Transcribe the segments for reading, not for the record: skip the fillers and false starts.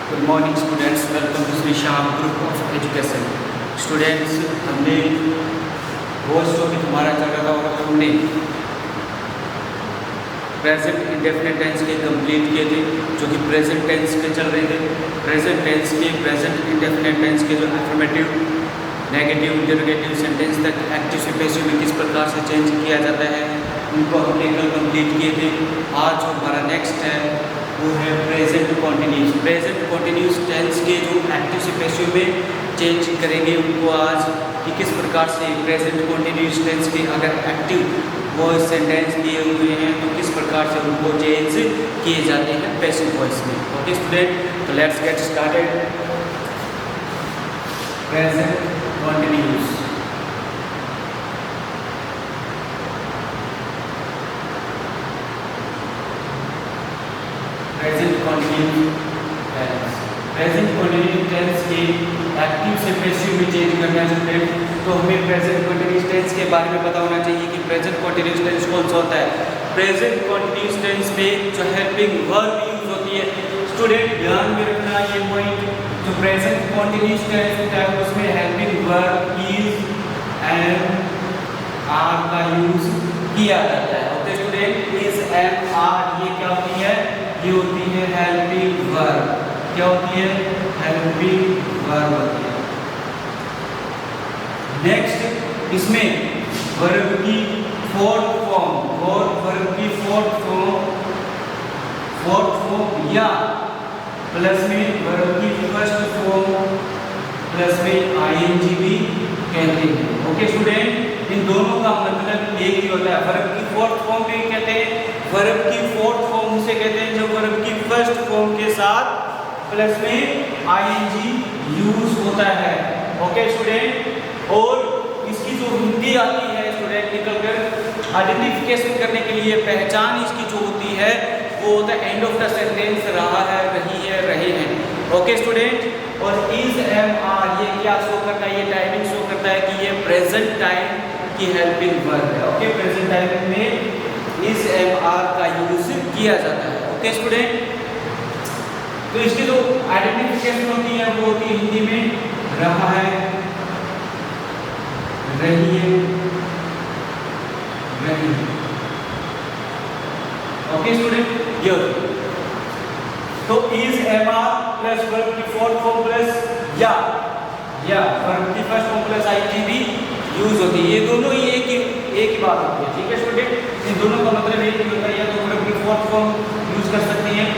Good morning students, welcome to Shri Shyam group of education. Students, हमने voice topic हमारा चल रहा था और हमने प्रेजेंट इंडेफिनिट टेंस के कंप्लीट किए थे, जो कि प्रेजेंट टेंस के चल रहे थे। प्रेजेंट टेंस के प्रेजेंट इंडेफिनिट टेंस के जो एफर्मेटिव, नेगेटिव, इंटरोगेटिव सेंटेंस तक एक्टिव से पैसिव में किस प्रकार से चेंज किया जाता है, उनको हमने कल कंप्लीट किए थे। आज जो हमारा नेक्स्ट है वो है present continuous. Present continuous tense के जो एक्टिव से पैसिव में चेंज करेंगे उनको आज, कि किस प्रकार से प्रेजेंट कॉन्टिन्यूस टेंस के अगर एक्टिव वॉइस सेंटेंस दिए हुए हैं तो किस प्रकार से उनको चेंज किए जाते हैं पैसिव वॉइस में। ओके स्टूडेंट, तो let's get started. Present continuous. Present continuous tense. Present continuous tense के एक्टिव से पैसिव में चेंज करना है स्टूडेंट, तो हमें प्रेजेंट कॉन्टिन्यूस टेंस के बारे में पता होना चाहिए कि प्रेजेंट कॉन्टिन्यूस टेंस कौन सा होता है। प्रेजेंट कॉन्टिन्यूस टेंस में जो हेल्पिंग वर्ब यूज होती है, स्टूडेंट ध्यान में रखना ये पॉइंट। जो प्रेजेंट कॉन्टिन्यूस टेंस होता है उसमें helping verb is and are का यूज किया जाता है। Okay student, is and are ये क्या होती है? ये होती है हेल्पिंग वर्ब। क्या होती है? हेल्पिंग वर्ब होती है। नेक्स्ट, इसमें वर्ब की फोर्थ फॉर्म और वर्ब की फोर्थ फॉर्म या प्लस में वर्ब की फर्स्ट फॉर्म प्लस में आईएनजी भी कहते हैं। ओके स्टूडेंट, इन दोनों का मतलब एक ही होता है। वर्ब की फोर्थ फॉर्म भी कहते हैं, वर्ब की फोर्थ फॉर्म उसे कहते हैं जो वर्ब की फर्स्ट फॉर्म के साथ प्लस में आईएनजी यूज होता है। ओके स्टूडेंट, और इसकी जो हिंदी आती है स्टूडेंट निकल कर आइडेंटिफिकेशन करने के लिए पहचान इसकी जो होती है वो होता है एंड ऑफ द सेंटेंस रहा है, रही है, रहे हैं। ओके स्टूडेंट, और इज एम आर ये क्या शो करता है? ये टाइमिंग शो करता है कि ये प्रेजेंट टाइम की हेल्पिंग वर्ब है। ओके, प्रेजेंट टाइम में इज एम आर का यूज किया जाता है। ओके स्टूडेंट, तो इसकी जो आइडेंटिफिकेशन होती है वो होती है हिंदी में रहा है, रही है, रही है। ओके स्टूडेंट, ये तो is am are plus verb की फोर्थ फॉर्म प्लस या वर्ब की फर्स्ट फॉर्म प्लस आईएनजी भी यूज होती है। ये दोनों ही एक ही बात होती है। ठीक है स्टूडेंट, इन दोनों का मतलब एक ही होता है। या तो वर्ब की फोर्थ फॉर्म यूज कर सकते हैं,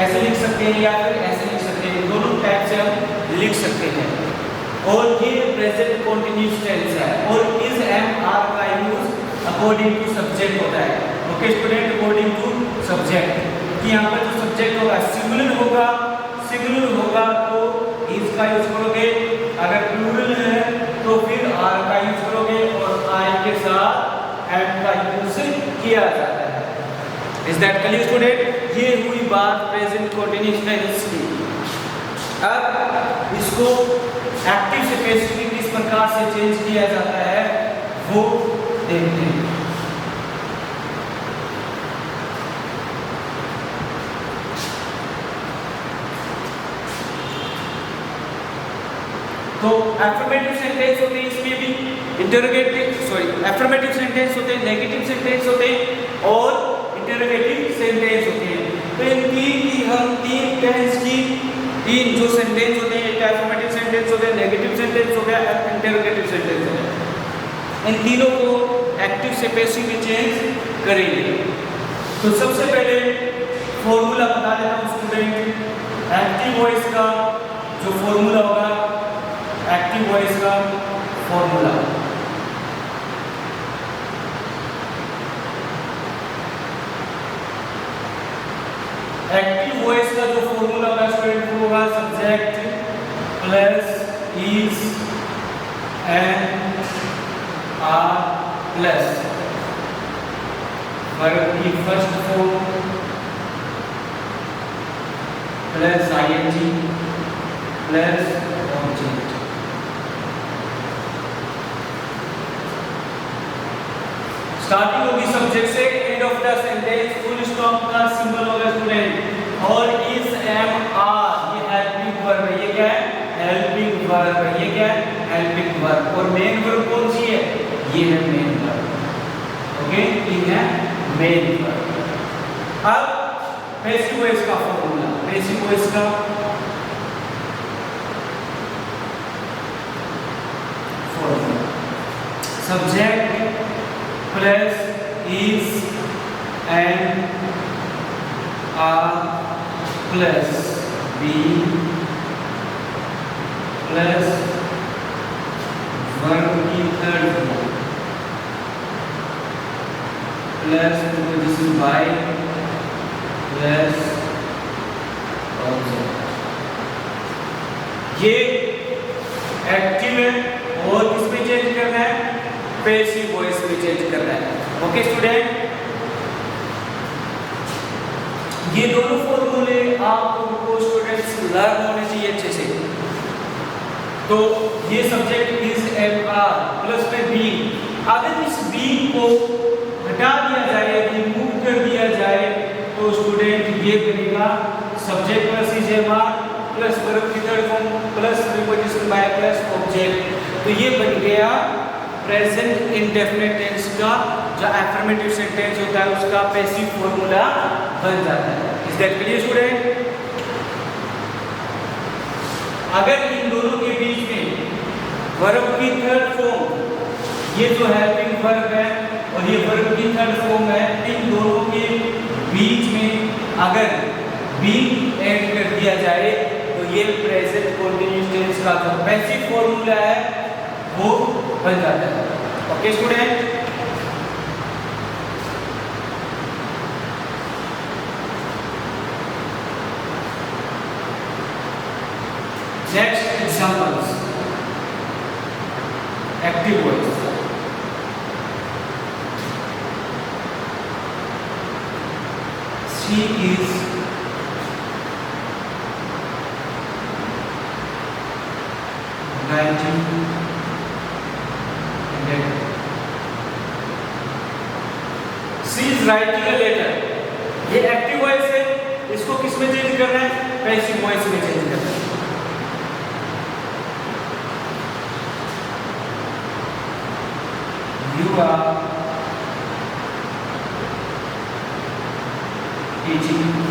ऐसे लिख सकते हैं, या फिर ऐसे लिख सकते हैं। दोनों टाइप से हम लिख सकते हैं। और ये प्रेजेंट कॉन्टिन्यूस टेंस है और इज एम आर का यूज अकॉर्डिंग टू सब्जेक्ट होता है। Okay student, according to subject, कि यहाँ पर जो सब्जेक्ट होगा सिंगुलर होगा तो इज का यूज करोगे, अगर प्लूरल है तो फिर आर का यूज करोगे और आई के साथ एम का यूज किया जाता है। Is that clear student? ये हुई बात प्रेजेंट कॉन्टिन्यूस टेंस की। अब इसको एक्टिव से पैसिव में किस प्रकार से चेंज किया जाता है वो देखते हैं। तो एफर्मेटिव सेंटेंस होते हैं, इसमें भी एफर्मेटिव सेंटेंस होते हैं, नेगेटिव सेंटेंस होते हैं और इंटरोगेटिव सेंटेंस होते हैं। तो इन तीन टेंस की तीन जो सेंटेंस होते हैं, एक एफर्मेटिव सेंटेंस हो गया, नेगेटिव सेंटेंस हो गया, इंटरोगेटिव सेंटेंस हो गया। इन तीनों को एक्टिव से पैसिव में चेंज करेंगे। तो सबसे पहले फॉर्मूला बता देता हूँ स्टूडेंट। एक्टिव वॉइस का जो फॉर्मूला होगा, एक्टिव वॉइस का फॉर्मूला एक्टिव वॉइस का जो फॉर्मूला होगा स्टूडेंट वो होगा subject plus is and are plus verb की first form plus ING plus object. Starting होगी सब्जेक्ट से, end of the sentence full stop का सिंबल होगा स्टूडेंट, और इज एम आर ये वर्ब, और मेन वर्ब कौन सी है? ये है मेन वर्ब। ओके, ये है मेन वर्ब। अब पैसिव वॉइस का फॉर्मूला, पैसिव वॉइस का formula subject plus is and are plus be plus verb की third form plus preposition by plus object. ये एक्टिव है और किसमें चेंज करना है? पैसिव वॉइस में चेंज करना है। ओके स्टूडेंट, ये दोनों फॉर्मूले आपको स्टूडेंट्स लर्न होने चाहिए अच्छे से। तो ये subject is am are plus में बी, अगर इस बी को हटा दिया जाए, रिमूव कर दिया जाए, तो स्टूडेंट ये बनेगा subject plus is am are plus verb की third form plus preposition by plus object. तो ये बन गया प्रेजेंट इंडेफिनिट टेंस का जो अफर्मेटिव सेंटेंस होता है उसका पैसिव फॉर्मूला बन जाता है। Is that clear student? अगर इन दोनों के बीच में वर्ब की थर्ड फॉर्म, ये जो हेल्पिंग वर्ब है और ये वर्ब की थर्ड फॉर्म है, इन दोनों के बीच में अगर बी ऐड कर दिया जाए तो ये प्रेजेंट कंटीन्यूअस टेंस का जो पैसिव फॉर्मूला है वो बन जाता है। Okay student, next examples, active voice. She is writing a letter. She is writing a letter. ये एक्टिव वॉइस है, इसको किस में चेंज करना है? पैसिव वॉइस में चेंज करना है। You are teaching me.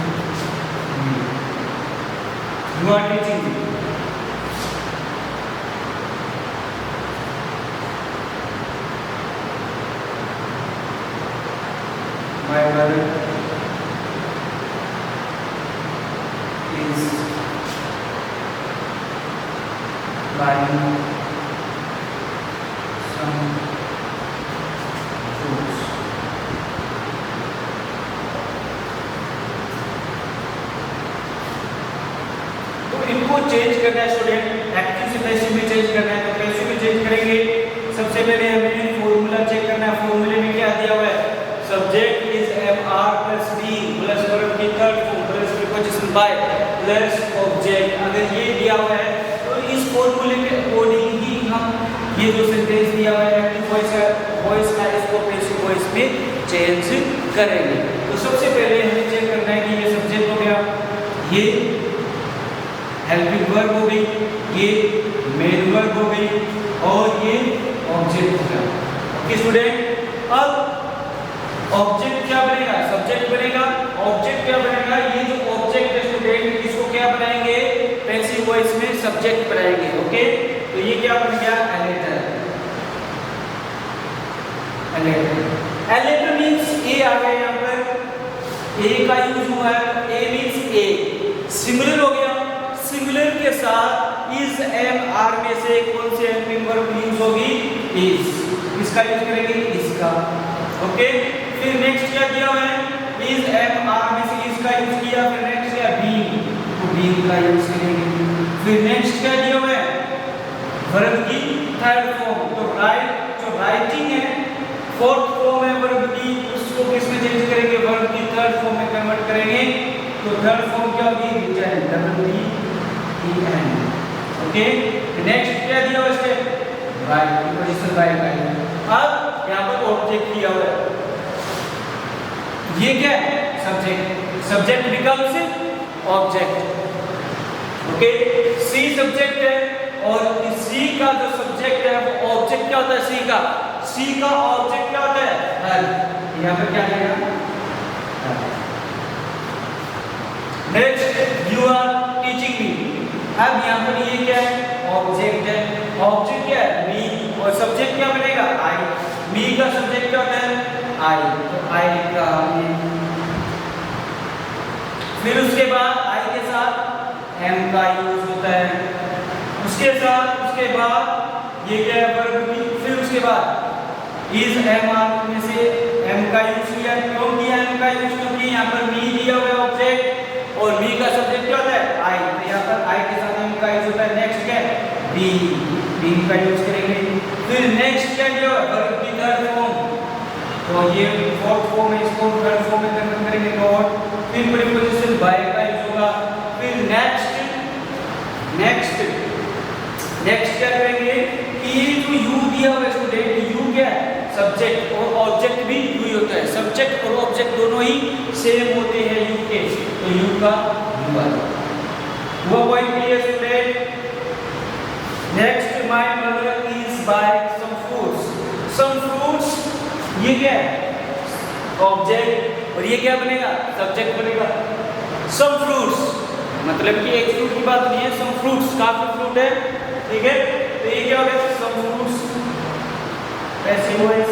You are teaching me. My brother is buying some fruits. इनको चेंज करना है स्टूडेंट, एक्टिव से पैसिव में चेंज करना है। तो पैसिव में चेंज करेंगे, सबसे पहले हमें फॉर्मूला चेक करना है। फॉर्मूले में क्या दिया हुआ है? Subject is am are plus be plus verb की third form plus preposition by plus object. अगर ये दिया हुआ है तो इस फॉर्मूले के अकॉर्डिंग ही हम ये जो सेंटेंस दिया हुआ है एक्टिव वॉइस का, इसको पैसिव वॉइस में चेंज करेंगे। तो सबसे पहले हमें चेक करना है कि ये सब्जेक्ट हो गया, ये हेल्पिंग वर्ब हो गई, ये मेन वर्ब हो गई और ये ऑब्जेक्ट हो गया। ओके स्टूडेंट, अब ऑब्जेक्ट क्या बनेगा? सब्जेक्ट बनेगा। ऑब्जेक्ट क्या बनेगा? ये जो ऑब्जेक्ट है स्टूडेंट, इसको क्या बनाएंगे? पैसिव वॉइस में सब्जेक्ट बनाएंगे। ओके, तो ये क्या बन गया? a letter। a letter means a आ गया यहाँ पर, ए का यूज हुआ है। ए मींस ए, सिंगुलर हो गया। सिंगुलर के साथ इज एम आर में से कौन से हेल्पिंग वर्ब यूज होगी? इज। इसका यूज करेंगे, इसका। ओके, फिर नेक्स्ट क्या दिया हुआ है? इज एम आर में से इसका यूज किया। फिर नेक्स्ट क्या? बीइंग, तो बीइंग का यूज करेंगे। फिर नेक्स्ट क्या दिया हुआ है? वर्ब की थर्ड फॉर्म, तो राइट, जो राइटिंग है फोर्थ फॉर्म है वर्ब की, उसको किस में चेंज करेंगे? वर्ब की थर्ड फॉर्म में कन्वर्ट करेंगे। तो थर्ड फॉर्म क्या होगी? Return, W E N. Okay, next क्या दिया हुआ है? By, preposition by. अब यहाँ पर ऑब्जेक्ट दिया हुआ है, ये क्या है? Subject. Subject becomes object. Okay, see subject है और सी का जो सब्जेक्ट है वो ऑब्जेक्ट क्या होता है, सी का ऑब्जेक्ट क्या होता है, हेल्प। यहाँ पर क्या आएगा, next you are teaching me. अब यहाँ पर ये क्या है, ऑब्जेक्ट है, ऑब्जेक्ट क्या है, मी, और सब्जेक्ट क्या बनेगा, आई। मी का सब्जेक्ट क्या होता है, आई, तो आई का हमने। फिर उसके बाद आई के साथ एम का यूज होता है, उसके बाद ये क्या है, वर्ब की। फिर उसके बाद इज एम आर में से एम का यूज किया, क्यों किया एम का यूज, क्योंकि यहाँ पर मी दिया हुआ है ऑब्जेक्ट और मी का सब्जेक्ट क्या होता है, आई, तो यहाँ पर आई के साथ एम का यूज होता है। नेक्स्ट क्या है, बी का यूज करेंगे। फिर नेक्स्ट क्या है, वर्ब की थर्ड फॉर्म, तो ये फोर्थ फॉर्म है, इसको थर्ड फॉर्म में कन्वर्ट करेंगे नॉट। फिर प्रीपोजिशन बाय का यूज होगा। फिर नेक्स्ट क्या करेंगे कि ये जो यू दिया हुआ है स्टूडेंट, यू क्या है, सब्जेक्ट, और ऑब्जेक्ट भी यू ही होता है, सब्जेक्ट और ऑब्जेक्ट दोनों ही सेम होते हैं यू के, तो यू का यू आ जाएगा। वो point clear student. Next, my mother is buy some fruits, ये क्या है, ऑब्जेक्ट, और ये क्या बनेगा, सब्जेक्ट बनेगा। सम फ्रूट्स मतलब कि एक फ्रूट की बात नहीं है, सम फ्रूट्स, काफी फ्रूट है, ठीक है, तो ये क्या हो गया, some fruits, passive voice,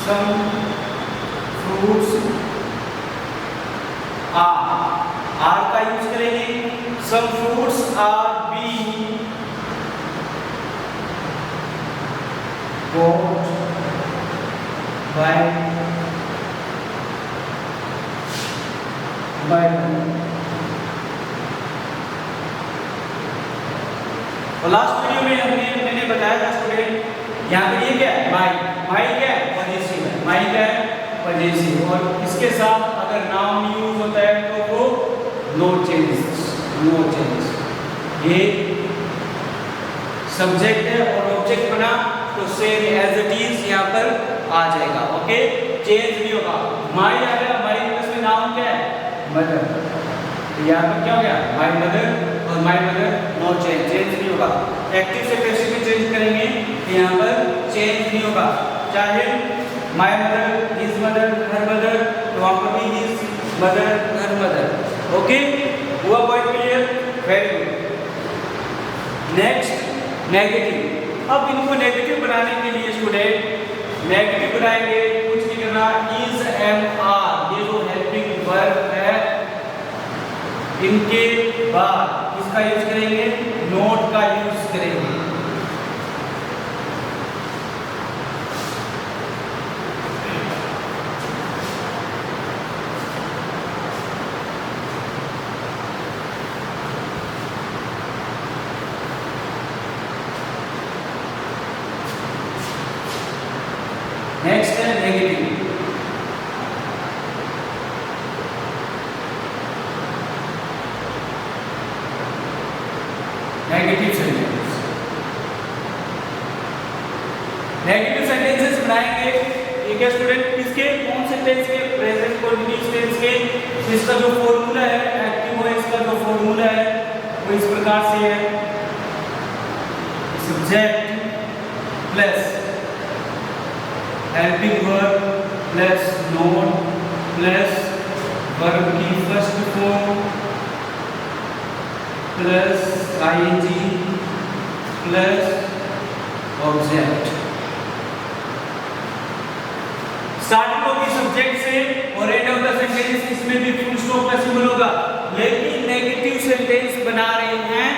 some fruits are का यूज करेंगे। Some fruits are being bought by और लास्ट वीडियो में मैंने बताया था स्टूडेंट, यहाँ पे ये क्या है, माई क्या है, पॉजेसिव है, माई क्या है, पॉजेसिव, और इसके साथ अगर नाउन यूज होता है तो वो नो चेंजेस। ये सब्जेक्ट है और ऑब्जेक्ट बना तो सेम एज इट इज यहाँ पर आ जाएगा, ओके, चेंज नहीं होगा। माई आ गया, माई प्लस में नाउन क्या है, मदर, तो यहाँ पर क्या हो गया, माई मदर, और माई मदर नो चेंज नहीं होगा। एक्टिव से पैसिव में चेंज करेंगे तो यहाँ पर चेंज नहीं होगा, चाहे my mother, his mother, her mother, तो वहाँ पर भी his mother, her mother, okay, हुआ point clear, very good. Next, negative. अब इनको नेगेटिव बनाने के लिए स्टूडेंट नेगेटिव बनाएंगे, कुछ नहीं करना, इज एम आर, ये जो हेल्पिंग वर्ब है, इनके बाद किसका यूज करेंगे, नोट का यूज करेंगे। नेक्स्ट है नेगेटिव। नेगेटिव सेंटेंसेस बनाएंगे, ठीक है स्टूडेंट, किसके, कौन से टेंस के, प्रेजेंट कंटीन्यूअस टेंस के। इसका जो फॉर्मूला है, एक्टिव वॉइस का जो फॉर्मूला है वो इस प्रकार से है, subject plus helping verb plus not plus verb की first form plus ING plus object. Starting होगी सब्जेक्ट से और एंड ऑफ द सेंटेंस इसमें भी फुल स्टॉप का सिंबल होगा, लेकिन नेगेटिव सेंटेंस बना रहे हैं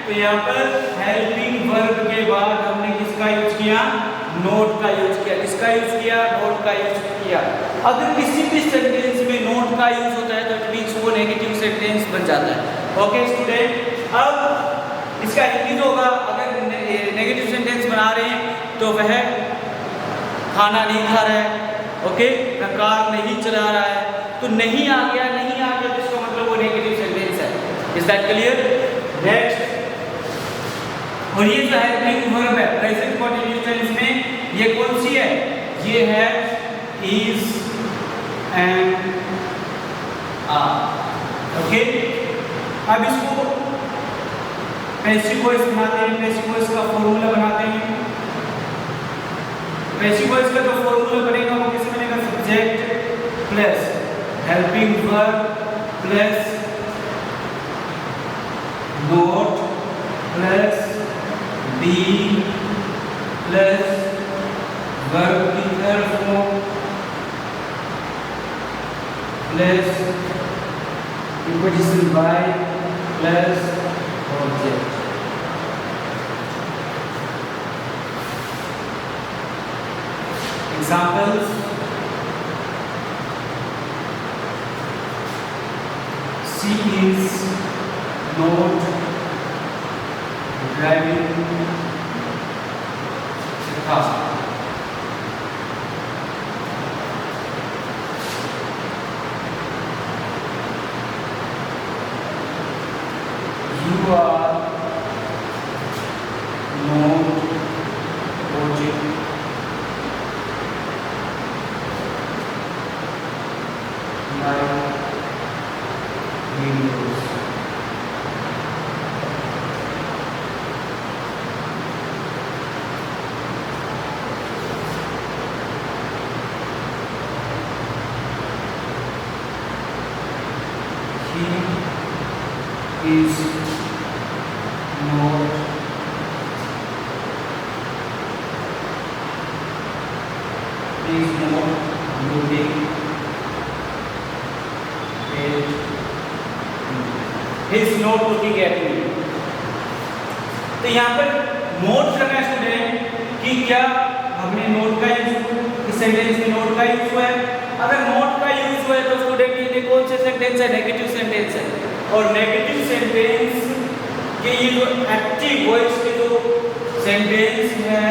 तो यहाँ पर हेल्पिंग वर्ब के बाद हमने किसका यूज किया, नोट का यूज किया। किसका यूज किया, नोट का यूज किया। अगर किसी भी सेंटेंस में नोट का यूज होता है तो इट मींस वो नेगेटिव सेंटेंस बन जाता है, ओके स्टूडेंट। अब इसका इंग्लिश होगा, अगर नेगेटिव सेंटेंस बना रहे हैं तो वह खाना नहीं खा रहा है, ओके, कार नहीं चला रहा है, तो नहीं आ गया तो इसका मतलब वो नेगेटिव सेंटेंस है। Is that clear? नेक्स्ट, और ये जो हेल्पिंग वर्ब है प्रेजेंट कंटीन्यूअस टेंस में, ये कौन सी है, ये है इज एंड आर, ओके। अब इसको पैसिव वॉइस बनाते हैं, पैसिव वॉइस का फॉर्मूला बनाते हैं। पैसिव वॉइस का जो फॉर्मूला बनेगा वो कैसे बनेगा? Subject plus helping verb plus not plus be plus verb की third form plus preposition by plus object. Examples, she is not driving the car. You are not watching my videos. He is not looking at me. He is not looking at me. तो यहाँ पर note करना है student कि क्या हमने note का use, इस सेंटेंस में नोट का यूज हुआ है। अगर नोट का यूज हुआ है तो स्टूडेंट ये कौन से सेंटेंस है? नेगेटिव सेंटेंस है। और नेगेटिव सेंटेंस के ये जो एक्टिव वॉइस के जो सेंटेंस है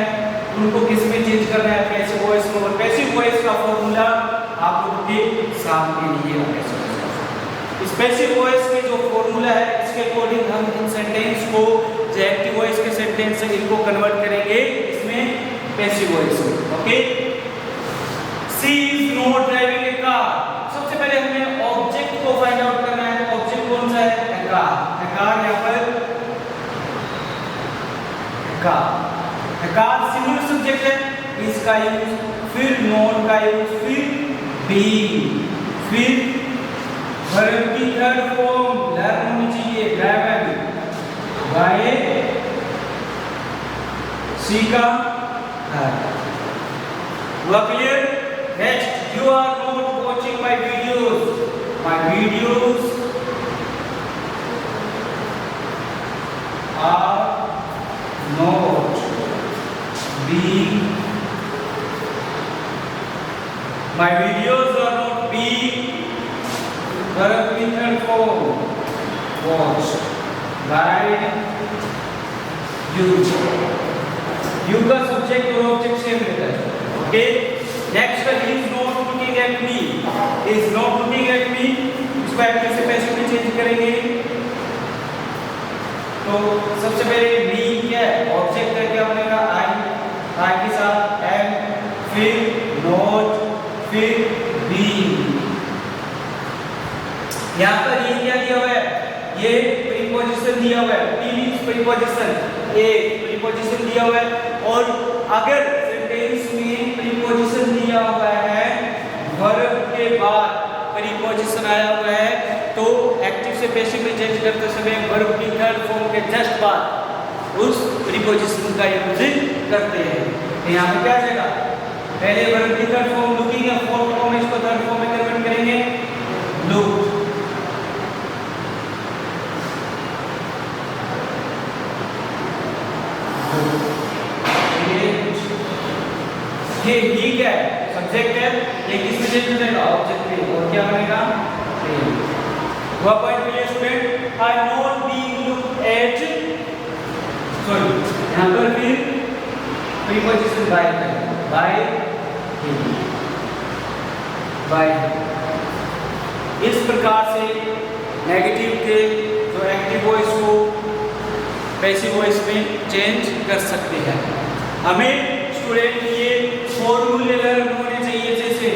उनको किस में चेंज करना है? पैसिव वॉइस में। और पैसिव वॉइस का फॉर्मूला आप लोगों के सामने लिए है। इस पैसिव वॉइस के जो फॉर्मूला है इसके अकॉर्डिंग हम इन सेंटेंस को जो एक्टिव वॉइस के सेंटेंस है इनको कन्वर्ट करेंगे इसमें पैसिव वॉइस में। Okay, she is not driving A car. सबसे पहले हमें ऑब्जेक्ट को फाइंड आउट करना है। ऑब्जेक्ट कौन सा है? ए कार। ए कार यहाँ पर कार सिंगुलर सब्जेक्ट है, इसका यूज, फिर नॉट का यूज, फिर बीइंग, फिर वर्ब की थर्ड फॉर्म लर्न होनी चाहिए, ड्राइविंग, बाय, सी का हुआ clear? Next, you are not watching my videos. My videos are not being, my videos are not being verb in third form watched by you. You का subject और object same रहता है। Okay, next, he is not looking at me। he is not looking at me, इसको active से passive में change करेंगे। तो सबसे पहले बी क्या है? ऑब्जेक्ट है, क्या बनेगा? आई के साथ एम, फिर नॉट, फिर बी। यहाँ पर ये क्या दिया हुआ है? ये प्रीपोजिशन दिया हुआ है। पी मींस प्रीपोजिशन, ए प्रीपोजिशन दिया हुआ है। और अगर सेंटेंस में प्रीपोजिशन दिया हुआ है, वर्ब के बाद प्रीपोजिशन आया हुआ है, तो एक्टिव से पैसिव में चेंज करते समय वर्ब की थर्ड फॉर्म के जस्ट बाद उस प्रीपोजिशन का यूज करते हैं। तो यहाँ पे क्या आ जाएगा? पहले वर्ब की थर्ड फॉर्म लुकिंग है, फोर्थ फॉर्म इसको थर्ड फॉर्म में कन्वर्ट करेंगे, लुक। ये ही क्या है? सब्जेक्ट है। ये किस में चेंज हो जाएगा? ऑब्जेक्ट में। और क्या बनेगा? हुआ point clear student? I not being look at, sorry यहाँ पर फिर प्रीपोजिशन बाय करें, बाय। इस प्रकार से नेगेटिव के जो एक्टिव वॉइस को पैसिव वॉइस में चेंज कर सकते हैं। हमें स्टूडेंट ये फॉर्मूले लर्न होने चाहिए। जैसे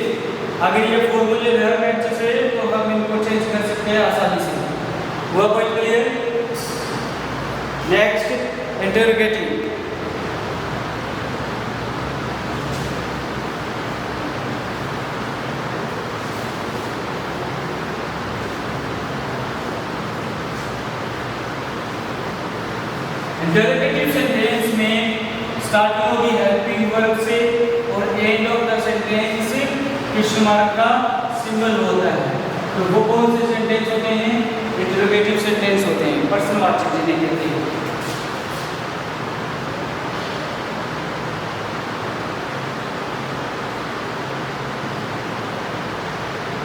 अगर ये फॉर्मूले लर्न है अच्छे से तो हम इनको चेंज कर सकते हैं आसानी से। हुआ point clear? Next, interrogative. Interrogative sentence में स्टार्टिंग होगी हेल्पिंग वर्ब से और end of the sentence question mark का सिंबल होता है। तो वो कौन से सेंटेंस होते हैं? इंटरोगेटिव सेंटेंस होते हैं, पर्सन वाचक जिन्हें कहते हैं।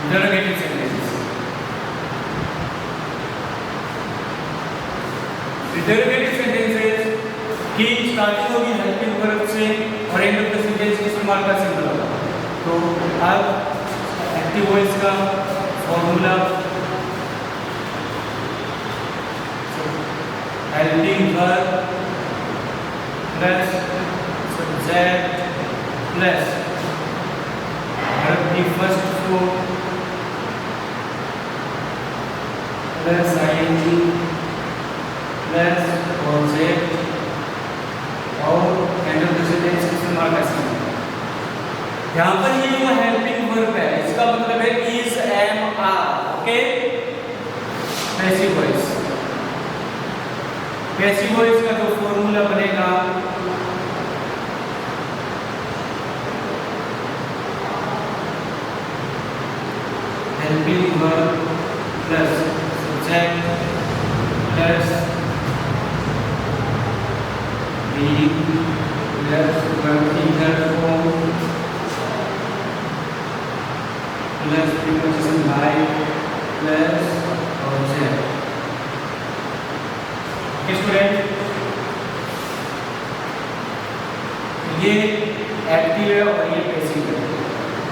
Interrogative sentence. इंटरोगेटिव सेंटेंसेस की स्टार्टिंग होगी हेल्पिंग वर्ब से और end of the sentence question mark का सिंबल होगा। तो अब एक्टिव वॉइस का formula helping verb plus subject plus verb की first form plus ING plus object और end of the sentence question mark का सिंबल। यहाँ पर ये जो हेल्पिंग वर्ब है इसका मतलब है is, am, are. Okay, passive voice. Passive voice का जो फॉर्मूला बनेगा helping verb plus subject plus being plus verb की third form plus preposition by plus object. Okay student, ये एक्टिव है और ये पैसिव है।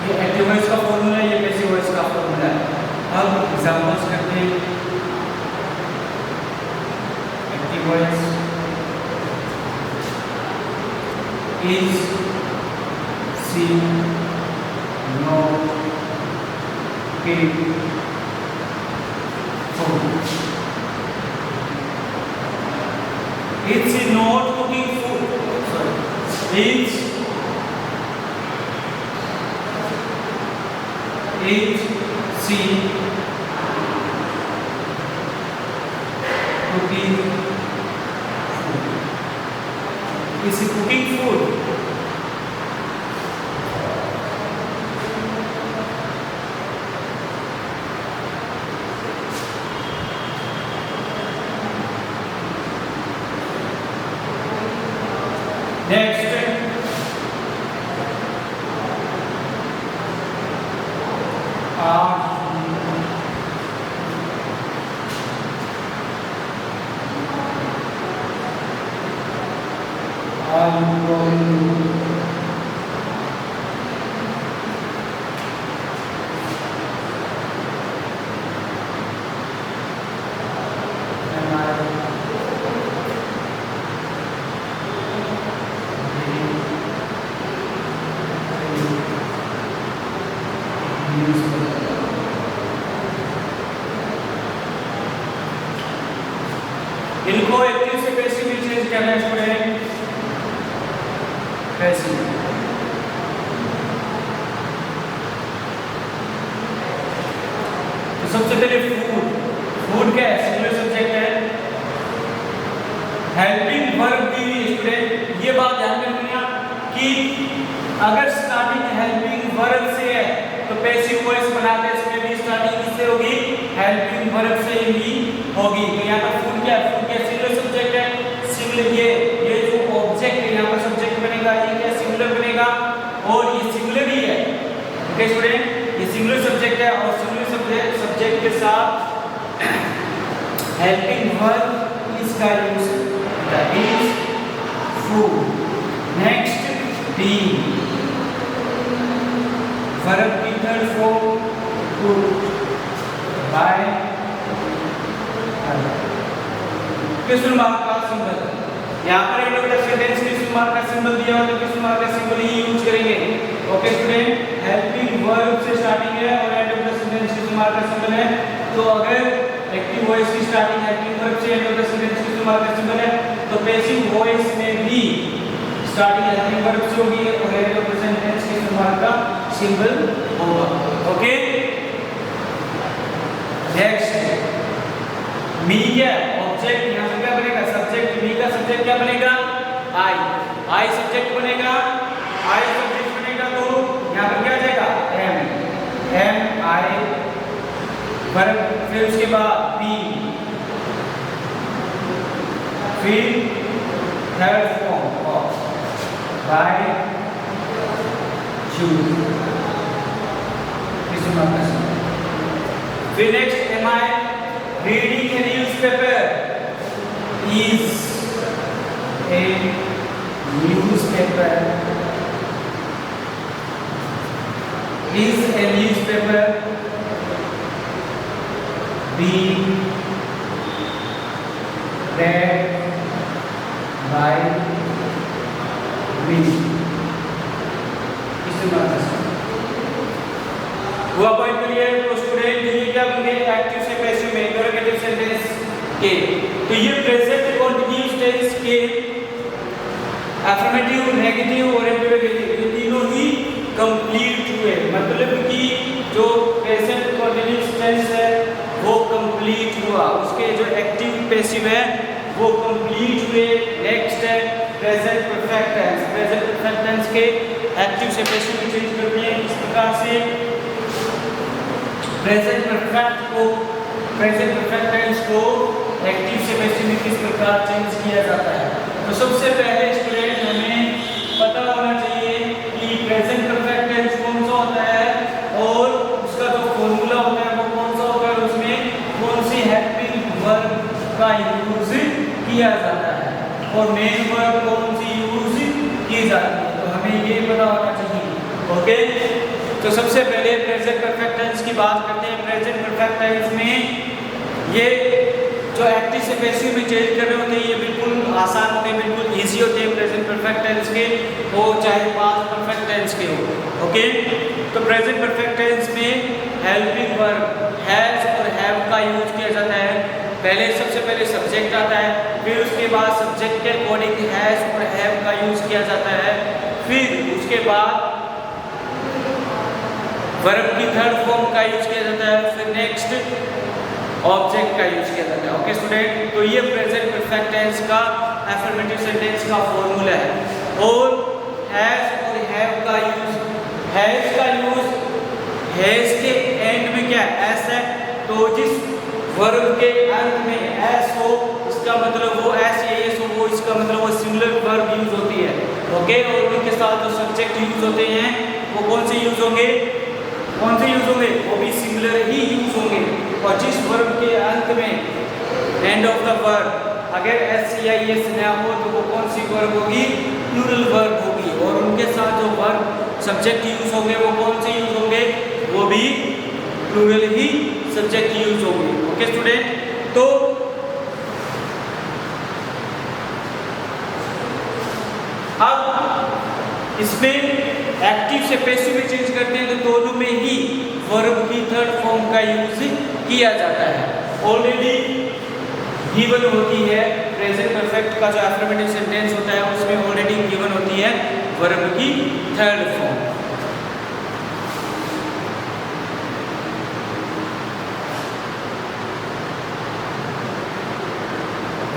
ये एक्टिव वॉइस का फॉर्मूला है, ये पैसिव वॉइस का फॉर्मूला है। अब एग्जांपल्स करते हैं। Active voice is, see, no, it's not cooking food. Sorry. It's she cooking food. Is she cooking food? Next, इनको एक्टिव से पैसिव में चेंज करना है स्टूडेंट। पैसिव तो सबसे पहले फूड। फूड क्या है? सिंगुलर सब्जेक्ट है। हेल्पिंग वर्ब दी हुई स्टूडेंट, ये बात ध्यान में रखना कि अगर स्टार्टिंग हेल्पिंग वर्ब से है तो पैसिव वॉइस बनाते हैं, इसमें भी स्टार्टिंग किससे होगी? हेल्पिंग वर्ब से ही होगी। तो यहाँ पर फूड क्या है? फूड क्या सिंगुलर सब्जेक्ट है। सिंगुलर ये जो ऑब्जेक्ट है यहाँ पर सब्जेक्ट बनेगा, ये क्या सिंगुलर बनेगा और ये सिंगुलर ही है। ओके स्टूडेंट, ये सिंगुलर सब्जेक्ट है और सिंगुलर सब्जेक्ट के साथ हेल्पिंग वर्ब इसका use is food. Next, being verb की third form cook, by, question mark का सिंबल। यहाँ पर end of the sentence question mark का सिंबल दिया हुआ है, क्वेश्चन मार्क का सिंबल ही यूज करेंगे। ओके स्टूडेंट, हेल्पिंग वर्ब से स्टार्टिंग है और end of the sentence question mark का सिंबल है। तो अगर एक्टिव वॉइस की स्टार्टिंग हेल्पिंग वर्ब से end of the sentence question mark का सिंबल है तो पैसिव वॉइस में भी स्टार्टिंग हेल्पिंग वर्ब से होगी और रेडियो प्रेजेंट टेंस के इस्तेमाल का सिंबल होगा। ओके, नेक्स्ट मी क्या ऑब्जेक्ट, यहां पे क्या बनेगा सब्जेक्ट, मी का सब्जेक्ट क्या बनेगा आई, आई सब्जेक्ट बनेगा, आई सब्जेक्ट बनेगा तो यहां पर क्या आ जाएगा एम, एम आई वर्ब, फिर उसके बाद बी, फिर third form of by choose, फिर next am I reading a newspaper, is a newspaper, is a newspaper being read by me? हुआ पॉइंट क्लियर? तो स्टूडेंट ये क्या बन गए एक्टिव से पैसिव में इंटरोगेटिव सेंटेंस के, तो ये प्रेजेंट कंटीन्यूअस टेंस के अफर्मेटिव, नेगेटिव और इंटरोगेटिव ये तीनों ही कंप्लीट हुए, मतलब कि जो प्रेजेंट कंटीन्यूअस टेंस है वो कंप्लीट हुआ, उसके जो एक्टिव पैसिव है वो कंप्लीट हुए। नेक्स्ट है present perfect tense, present perfect tense के एक्टिव से पैसिव में चेंज करते हैं इस प्रकार से प्रेजेंट परफेक्ट टेंस को एक्टिव से पैसिव में किस प्रकार चेंज किया जाता है। तो सबसे पहले स्टूडेंट हमें पता होना चाहिए कि प्रेजेंट परफेक्ट टेंस कौन सा होता है और उसका जो फॉर्मूला होता है वो कौन सा होता है, उसमें कौन सी हेल्पिंग वर्ब का यूज किया जाता है और मेन वर्ब कौन सी यूज की जाती है, तो हमें ये पता होना चाहिए। ओके, तो सबसे पहले प्रेजेंट परफेक्ट टेंस की बात करते हैं। प्रेजेंट परफेक्ट टेंस में ये जो एक्टिव से पैसिव में चेंज कर रहे होते हैं ये बिल्कुल आसान होते हैं, बिल्कुल इजी होते हैं प्रेजेंट परफेक्ट टेंस के, वो चाहे पास्ट परफेक्ट टेंस के हो। ओके, तो प्रेजेंट परफेक्ट टेंस में हेल्पिंग वर्ब हैज और हैव का यूज किया जाता है। पहले सबसे पहले सब्जेक्ट आता है, फिर उसके बाद सब्जेक्ट के अकॉर्डिंग हैज और हैव का यूज किया जाता है, फिर उसके बाद वर्ब की थर्ड फॉर्म का यूज किया जाता है, फिर नेक्स्ट ऑब्जेक्ट का यूज किया जाता है। ओके स्टूडेंट, तो ये प्रेजेंट परफेक्ट टेंस का अफर्मेटिव सेंटेंस का फॉर्मूला है। और हैज और हैव का यूज, हैज का यूज, हैज के एंड में क्या एस है, तो जिस वर्ब के अंत में एस हो इसका मतलब वो एस या एस हो, वो इसका मतलब वो सिंगुलर वर्ब यूज होती है। ओके, और उनके साथ जो सब्जेक्ट यूज होते हैं वो कौन से यूज होंगे, कौन से यूज होंगे, वो भी सिंगुलर ही यूज होंगे। और जिस वर्ब के अंत में एंड ऑफ द वर्ब अगर एस या एस ना हो तो वो कौन सी वर्ब होगी, प्लूरल वर्ब होगी। और उनके साथ जो वर्ब सब्जेक्ट यूज होंगे वो कौन से यूज होंगे, वो भी प्लूरल ही सब्जेक्ट यूज होंगे। ओके स्टूडेंट, तो अब इसमें एक्टिव से पैसिव में चेंज करते हैं तो दोनों में ही वर्ब की थर्ड फॉर्म का यूज किया जाता है। ऑलरेडी गिवन होती है प्रेजेंट परफेक्ट का जो अफर्मेटिव सेंटेंस होता है उसमें ऑलरेडी गिवन होती है वर्ब की third form.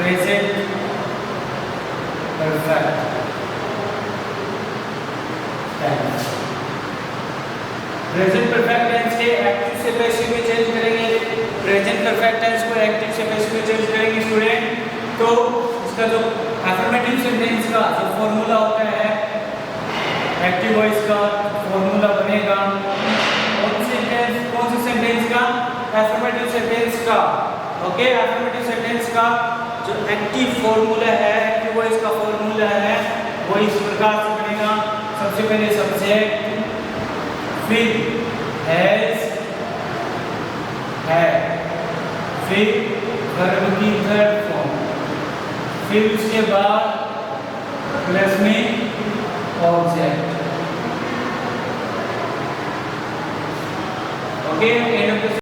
Present perfect tense, present perfect tense के एक्टिव से पैसिव में चेंज करेंगे, प्रेजेंट परफेक्ट टेंस को एक्टिव से पैसिव में चेंज करेंगे स्टूडेंट। तो इसका जो अफर्मेटिव सेंटेंस का जो फॉर्मूला होता है एक्टिव वॉइस का फॉर्मूला बनेगा कौन से सेंटेंस का, अफर्मेटिव सेंटेंस का। ओके, अफर्मेटिव सेंटेंस का जो एक्टिव फॉर्मूला है, एक्टिव वॉइस का फॉर्मूला है वो इस प्रकार से बनेगा। सबसे पहले सब्जेक्ट, फिर हैज है, फिर वर्ब की थर्ड फॉर्म, फिर उसके बाद प्लस में object. Okay, and of the